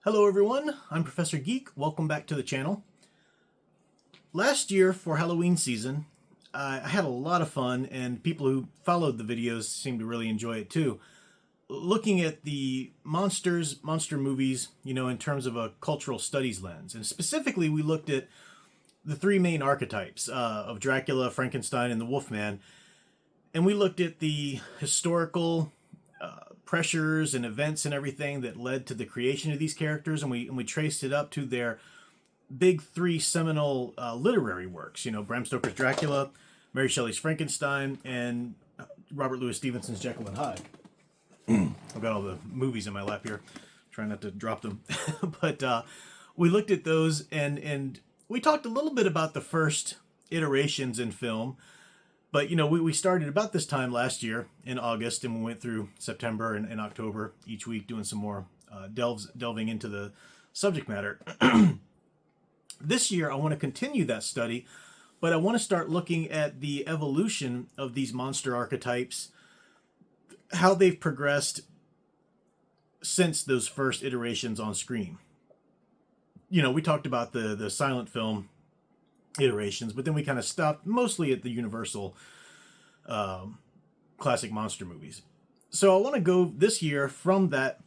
Hello everyone, I'm Professor Geek. Welcome back to the channel. Last year for Halloween season, I had a lot of fun, and people who followed the videos seemed to really enjoy it too. Looking at the monster movies, in terms of a cultural studies lens. And specifically, we looked at the three main archetypes of Dracula, Frankenstein, and the Wolfman. And we looked at the historical pressures and events and everything that led to the creation of these characters, and we traced it up to their big three seminal literary works. Bram Stoker's Dracula, Mary Shelley's Frankenstein, and Robert Louis Stevenson's Jekyll and Hyde. I've got all the movies in my lap here, trying not to drop them. But we looked at those, and we talked a little bit about the first iterations in film. But, we started about this time last year in August, and we went through September and October each week doing some more delving into the subject matter. This year, I want to continue that study, but I want to start looking at the evolution of these monster archetypes, how they've progressed since those first iterations on screen. We talked about the silent film iterations, but then we kind of stopped mostly at the Universal classic monster movies. So I want to go this year from that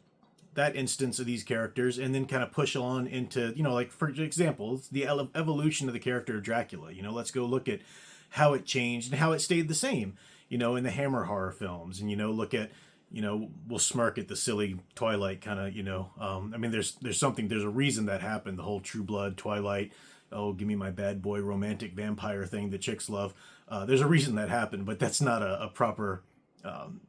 instance of these characters, and then kind of push on into, like, for example, the evolution of the character of Dracula. Let's go look at how it changed and how it stayed the same, in the Hammer horror films, and look at, we'll smirk at the silly Twilight kind of, there's a reason that happened, the whole True Blood Twilight, oh, give me my bad boy romantic vampire thing that chicks love. There's a reason that happened, but that's not a proper,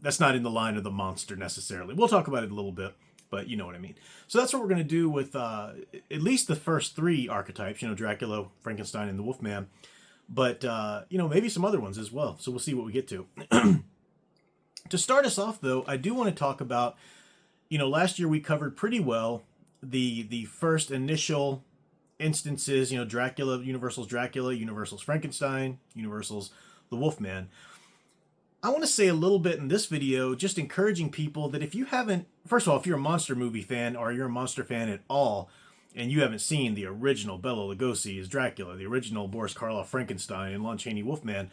that's not in the line of the monster necessarily. We'll talk about it a little bit, but you know what I mean. So that's what we're going to do with at least the first three archetypes, Dracula, Frankenstein, and the Wolfman. But, maybe some other ones as well. So we'll see what we get to. To start us off, though, I do want to talk about, last year we covered pretty well the first initial instances, Dracula, Universal's Frankenstein, Universal's the Wolfman. I want to say a little bit in this video, just encouraging people that if you haven't, first of all, if you're a monster movie fan or you're a monster fan at all, and you haven't seen the original Bela Lugosi's Dracula, the original Boris Karloff Frankenstein, and Lon Chaney Wolfman,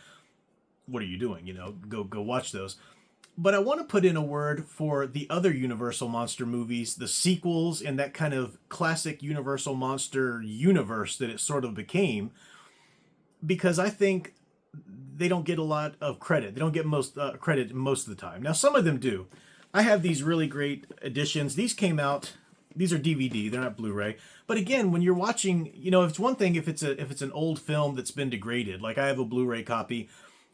what are you doing? Go watch those. But I want to put in a word for the other Universal monster movies, the sequels, and that kind of classic Universal monster universe that it sort of became, because I think they don't get a lot of credit. They don't get most credit most of the time. Now, some of them do. I have these really great editions. These came out. These are DVD. They're not Blu-ray. But again, when you're watching, it's one thing if it's an old film that's been degraded. Like I have a Blu-ray copy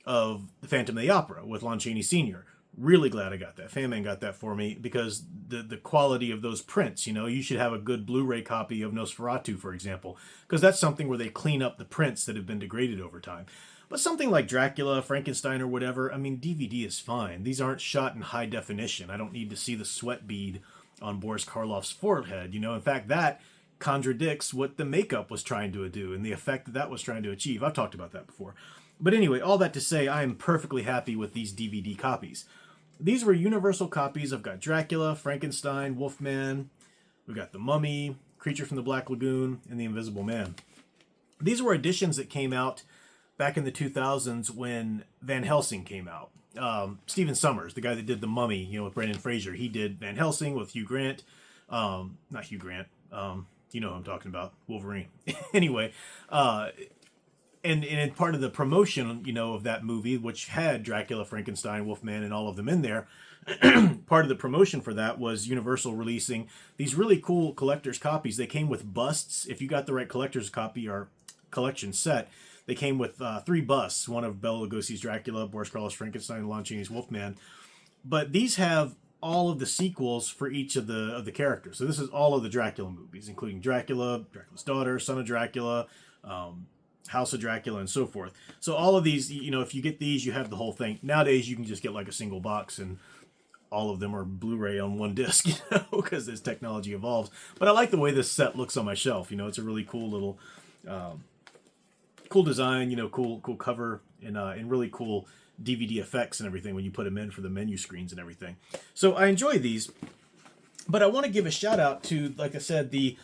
of The Phantom of the Opera with Lon Chaney Sr. Really glad I got that. Fan got that for me because the quality of those prints, you should have a good Blu-ray copy of Nosferatu, for example, because that's something where they clean up the prints that have been degraded over time. But something like Dracula, Frankenstein, or whatever, DVD is fine. These aren't shot in high definition. I don't need to see the sweat bead on Boris Karloff's forehead. In fact, that contradicts what the makeup was trying to do and the effect that was trying to achieve. I've talked about that before. But anyway, all that to say, I am perfectly happy with these DVD copies. These were Universal copies. I've got Dracula, Frankenstein, Wolfman. We've got The Mummy, Creature from the Black Lagoon, and The Invisible Man. These were editions that came out back in the 2000s when Van Helsing came out. Stephen Sommers, the guy that did The Mummy, with Brendan Fraser, he did Van Helsing with Hugh Grant. Not Hugh Grant. You know who I'm talking about. Wolverine. Anyway, and part of the promotion, of that movie, which had Dracula, Frankenstein, Wolfman, and all of them in there, part of the promotion for that was Universal releasing these really cool collector's copies. They came with busts. If you got the right collector's copy or collection set, they came with 3 busts, one of Bela Lugosi's Dracula, Boris Karloff's Frankenstein, and Lon Chaney's Wolfman. But these have all of the sequels for each of the characters. So this is all of the Dracula movies, including Dracula, Dracula's Daughter, Son of Dracula, House of Dracula, and so forth. So all of these, if you get these, you have the whole thing. Nowadays, you can just get like a single box, and all of them are Blu-ray on one disc, because as technology evolves. But I like the way this set looks on my shelf. It's a really cool little, cool design. Cool cover, and really cool DVD effects and everything when you put them in for the menu screens and everything. So I enjoy these. But I want to give a shout out to, like I said, the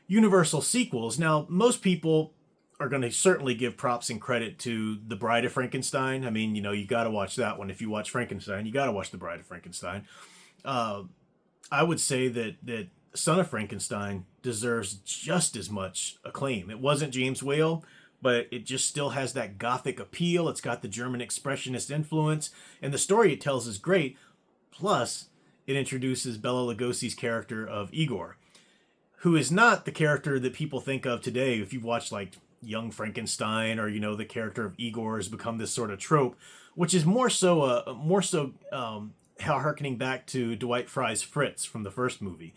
Universal sequels. Now, most people are going to certainly give props and credit to The Bride of Frankenstein. I mean, you got to watch that one. If you watch Frankenstein, you got to watch The Bride of Frankenstein. I would say that Son of Frankenstein deserves just as much acclaim. It wasn't James Whale, but it just still has that gothic appeal. It's got the German expressionist influence, and the story it tells is great. Plus, it introduces Bela Lugosi's character of Igor, who is not the character that people think of today. If you've watched like Young Frankenstein, or the character of Igor has become this sort of trope, which is more so harkening back to Dwight Fry's Fritz from the first movie.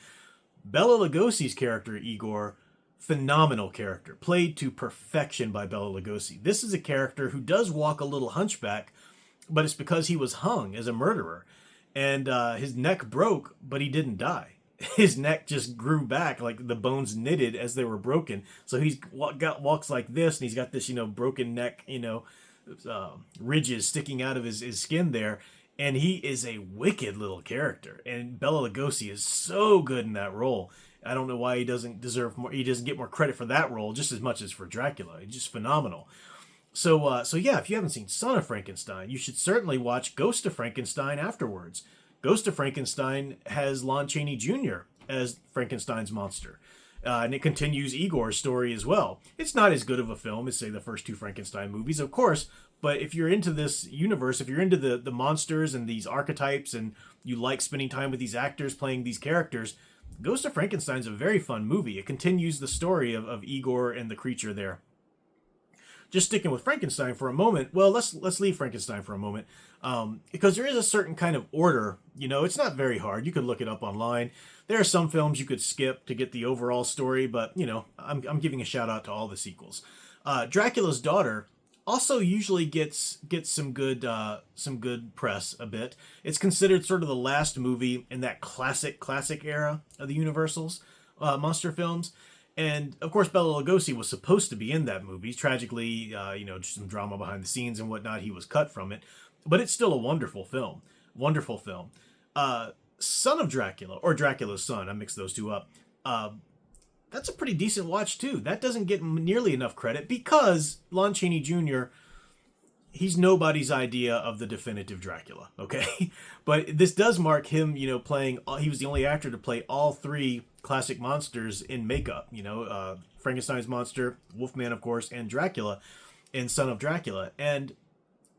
Bela Lugosi's character Igor, phenomenal character, played to perfection by Bela Lugosi. This is a character who does walk a little hunchback, but it's because he was hung as a murderer, and his neck broke, but he didn't die. His neck just grew back, like the bones knitted as they were broken. So he's walks like this, and he's got this broken neck, ridges sticking out of his skin there. And he is a wicked little character, and Bela Lugosi is so good in that role. I don't know why he doesn't deserve more. He doesn't get more credit for that role just as much as for Dracula. He's just phenomenal. So yeah, if you haven't seen Son of Frankenstein, you should certainly watch Ghost of Frankenstein afterwards. Ghost of Frankenstein has Lon Chaney Jr. as Frankenstein's monster. And it continues Igor's story as well. It's not as good of a film as, say, the first two Frankenstein movies, of course, but if you're into this universe, if you're into the monsters and these archetypes, and you like spending time with these actors playing these characters, Ghost of Frankenstein is a very fun movie. It continues the story of Igor and the creature there. Just sticking with Frankenstein for a moment. Well, let's leave Frankenstein for a moment, because there is a certain kind of order. It's not very hard. You could look it up online. There are some films you could skip to get the overall story, but I'm giving a shout out to all the sequels. Dracula's Daughter also usually gets some good press a bit. It's considered sort of the last movie in that classic era of the Universal's monster films. And of course, Bela Lugosi was supposed to be in that movie. Tragically, just some drama behind the scenes and whatnot, he was cut from it. But it's still a wonderful film. Wonderful film. Son of Dracula, or Dracula's Son, I mixed those two up. That's a pretty decent watch too. That doesn't get nearly enough credit because Lon Chaney Jr., he's nobody's idea of the definitive Dracula, okay? But this does mark him, playing, he was the only actor to play all three classic monsters in makeup, Frankenstein's monster, Wolfman, of course, and Dracula in Son of Dracula. And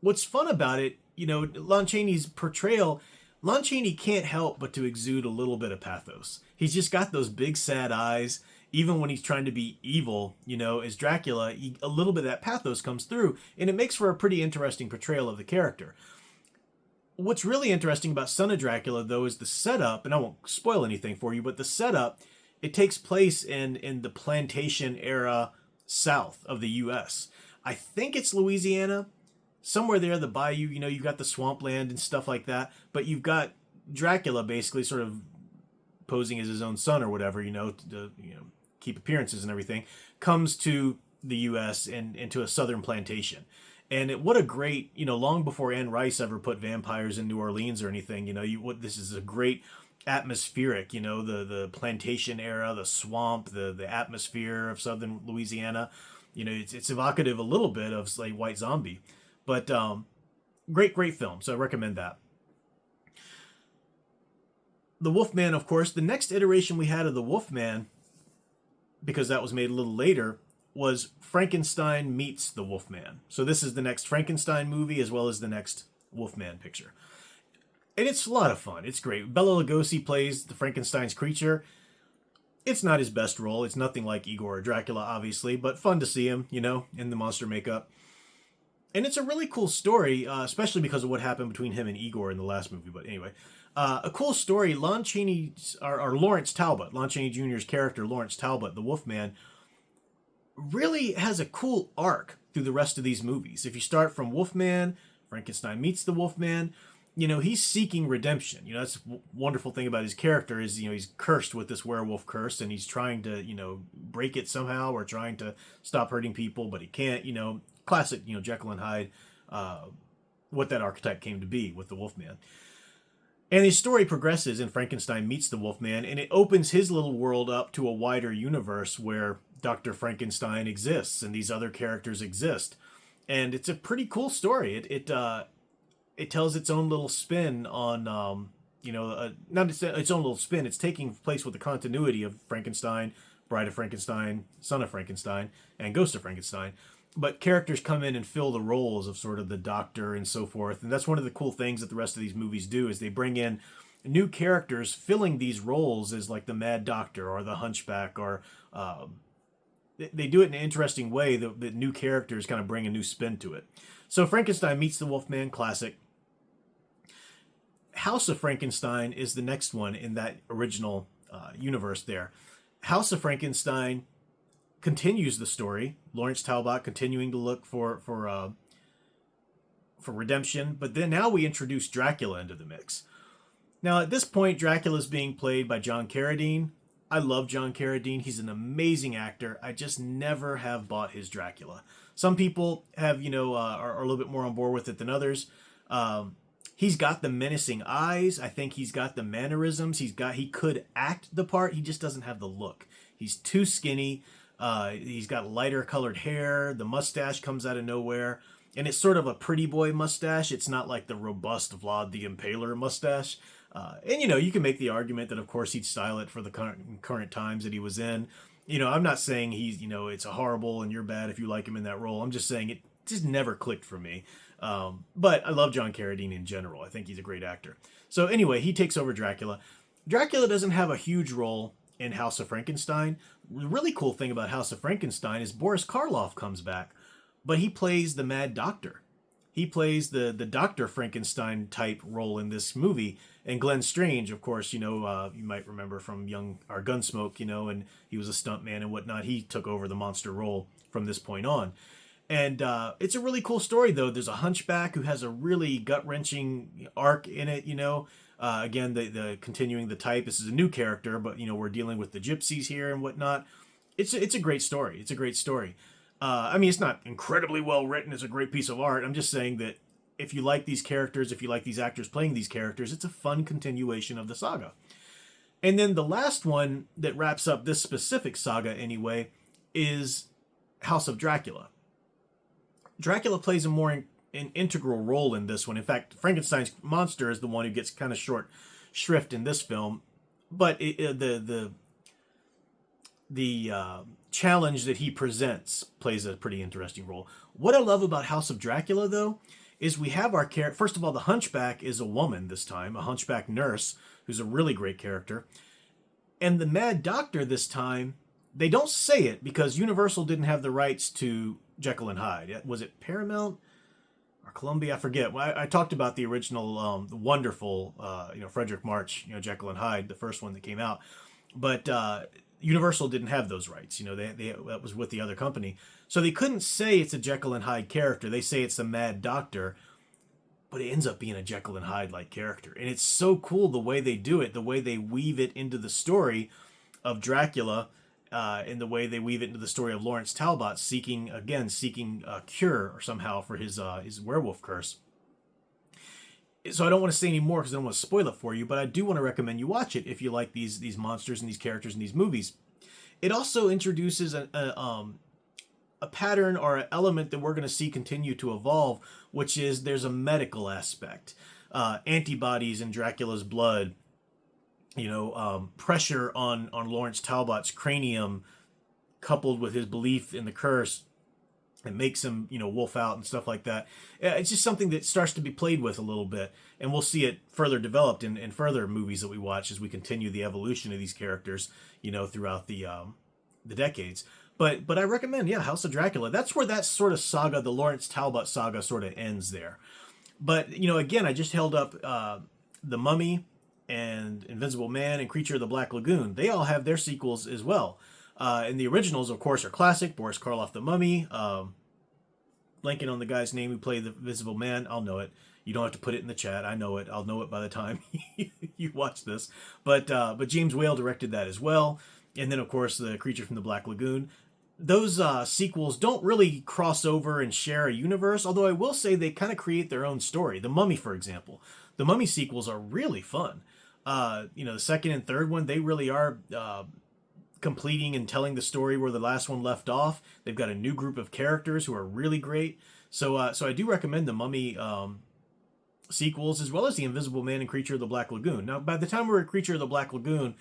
what's fun about it, Lon Chaney's portrayal, Lon Chaney can't help but to exude a little bit of pathos. He's just got those big sad eyes. Even when he's trying to be evil, as Dracula, a little bit of that pathos comes through, and it makes for a pretty interesting portrayal of the character. What's really interesting about Son of Dracula, though, is the setup, and I won't spoil anything for you, but the setup, it takes place in the plantation era south of the U.S. I think it's Louisiana, somewhere there, the bayou, you've got the swampland and stuff like that, but you've got Dracula basically sort of posing as his own son or whatever, to keep appearances and everything, comes to the U.S. and into a southern plantation. And what a great, long before Anne Rice ever put vampires in New Orleans or anything, this is a great atmospheric, the plantation era, the swamp, the atmosphere of southern Louisiana. It's evocative a little bit of, like, White Zombie. But great film, so I recommend that. The Wolfman, of course, the next iteration we had of the Wolfman, because that was made a little later, was Frankenstein meets the Wolfman. So this is the next Frankenstein movie as well as the next Wolfman picture. And it's a lot of fun. It's great. Bela Lugosi plays the Frankenstein's creature. It's not his best role. It's nothing like Igor or Dracula, obviously, but fun to see him, in the monster makeup. And it's a really cool story, especially because of what happened between him and Igor in the last movie. But anyway, a cool story. Lon Chaney, or Lawrence Talbot, Lon Chaney Jr.'s character, Lawrence Talbot, the Wolfman, really has a cool arc through the rest of these movies. If you start from Wolfman, Frankenstein meets the Wolfman, he's seeking redemption. That's the wonderful thing about his character is, he's cursed with this werewolf curse, and he's trying to, break it somehow, or trying to stop hurting people, but he can't, classic, Jekyll and Hyde, what that archetype came to be with the Wolfman. And the story progresses, and Frankenstein meets the Wolfman, and it opens his little world up to a wider universe where Dr. Frankenstein exists and these other characters exist. And it's a pretty cool story. It tells its own little spin on not its own little spin. It's taking place with the continuity of Frankenstein, Bride of Frankenstein, Son of Frankenstein, and Ghost of Frankenstein. But characters come in and fill the roles of sort of the doctor and so forth. And that's one of the cool things that the rest of these movies do is they bring in new characters filling these roles as like the Mad Doctor or the Hunchback or they do it in an interesting way that new characters kind of bring a new spin to it. So Frankenstein meets the Wolfman classic. House of Frankenstein is the next one in that original universe there. House of Frankenstein continues the story. Lawrence Talbot continuing to look for redemption, but then now we introduce Dracula into the mix. Now at this point, Dracula is being played by John Carradine. I love John Carradine. He's an amazing actor. I just never have bought his Dracula. Some people have, are a little bit more on board with it than others. He's got the menacing eyes. I think he's got the mannerisms. He could act the part. He just doesn't have the look. He's too skinny. He's got lighter colored hair. The mustache comes out of nowhere. And it's sort of a pretty boy mustache. It's not like the robust Vlad the Impaler mustache. And you can make the argument that, of course, he'd style it for the current times that he was in. I'm not saying he's, it's a horrible and you're bad if you like him in that role. I'm just saying it just never clicked for me. But I love John Carradine in general. I think he's a great actor. So anyway, he takes over Dracula. Dracula doesn't have a huge role in House of Frankenstein. The really cool thing about House of Frankenstein is Boris Karloff comes back, but he plays the Mad Doctor. He plays the Dr. Frankenstein type role in this movie. And Glenn Strange, of course, you might remember from Gunsmoke, and he was a stuntman and whatnot. He took over the monster role from this point on. And it's a really cool story, though. There's a hunchback who has a really gut-wrenching arc in it, Again, the continuing the type. This is a new character, but, we're dealing with the gypsies here and whatnot. It's a great story. It's a great story. It's not incredibly well written. It's a great piece of art. I'm just saying that if you like these characters, if you like these actors playing these characters, it's a fun continuation of the saga. And then the last one that wraps up this specific saga anyway is House of Dracula. Dracula plays a more an integral role in this one. In fact, Frankenstein's monster is the one who gets kind of short shrift in this film. But the challenge that he presents plays a pretty interesting role. What I love about House of Dracula, though, is we have our character. First of all, the hunchback is a woman this time, a hunchback nurse, who's a really great character. And the Mad Doctor this time, they don't say it because Universal didn't have the rights to Jekyll and Hyde. Was it Paramount or Columbia? I forget. I talked about the original, the wonderful, Frederick March, Jekyll and Hyde, the first one that came out. But Universal didn't have those rights. That was with the other company. So they couldn't say it's a Jekyll and Hyde character. They say it's the Mad Doctor, but it ends up being a Jekyll and Hyde-like character. And it's so cool the way they do it, the way they weave it into the story of Dracula, and the way they weave it into the story of Lawrence Talbot seeking a cure or somehow for his werewolf curse. So I don't want to say any more because I don't want to spoil it for you, but I do want to recommend you watch it if you like these monsters and these characters in these movies. It also introduces a pattern or an element that we're going to see continue to evolve, which is there's a medical aspect. Antibodies in Dracula's blood, pressure on Lawrence Talbot's cranium coupled with his belief in the curse, it makes him, wolf out and stuff like that. It's just something that starts to be played with a little bit, and we'll see it further developed in further movies that we watch as we continue the evolution of these characters, throughout the decades. But I recommend, House of Dracula. That's where that sort of saga, the Lawrence Talbot saga, sort of ends there. But again, I just held up The Mummy and Invisible Man and Creature of the Black Lagoon. They all have their sequels as well. And the originals, of course, are classic. Boris Karloff, The Mummy. Blanking on the guy's name who played the Invisible Man. I'll know it. You don't have to put it in the chat. I know it. I'll know it by the time you watch this. But James Whale directed that as well. And then, of course, the Creature from the Black Lagoon. Those sequels don't really cross over and share a universe, although I will say they kind of create their own story. The Mummy, for example. the Mummy sequels are really fun. The second and third one, they really are completing and telling the story where the last one left off. They've got a new group of characters who are really great. So I do recommend the Mummy sequels, as well as the Invisible Man and Creature of the Black Lagoon. Now, by the time we're at Creature of the Black Lagoon,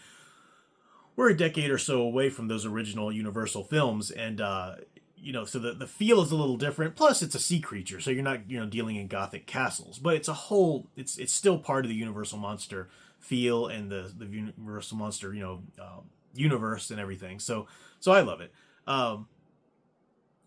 we're a decade or so away from those original Universal films, and so the feel is a little different. Plus, it's a sea creature, so you're not dealing in gothic castles, but it's a whole. It's still part of the Universal monster feel and the Universal monster universe and everything. So I love it.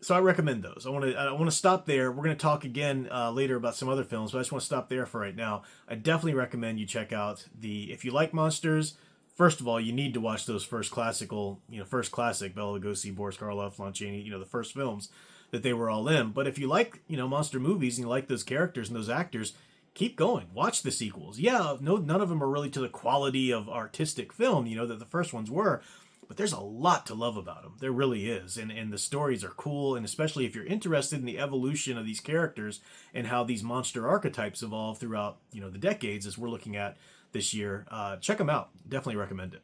So I recommend those. I want to stop there. We're going to talk again later about some other films, but I just want to stop there for right now. I definitely recommend you check out if you like monsters. First of all, you need to watch those first classic Bela Lugosi, Boris Karloff, Lon Chaney, the first films that they were all in. But if you like, monster movies and you like those characters and those actors, keep going. Watch the sequels. Yeah, none of them are really to the quality of artistic film, that the first ones were. But there's a lot to love about them. There really is. And the stories are cool. And especially if you're interested in the evolution of these characters and how these monster archetypes evolve throughout, the decades as we're looking at this year, check them out. Definitely recommend it.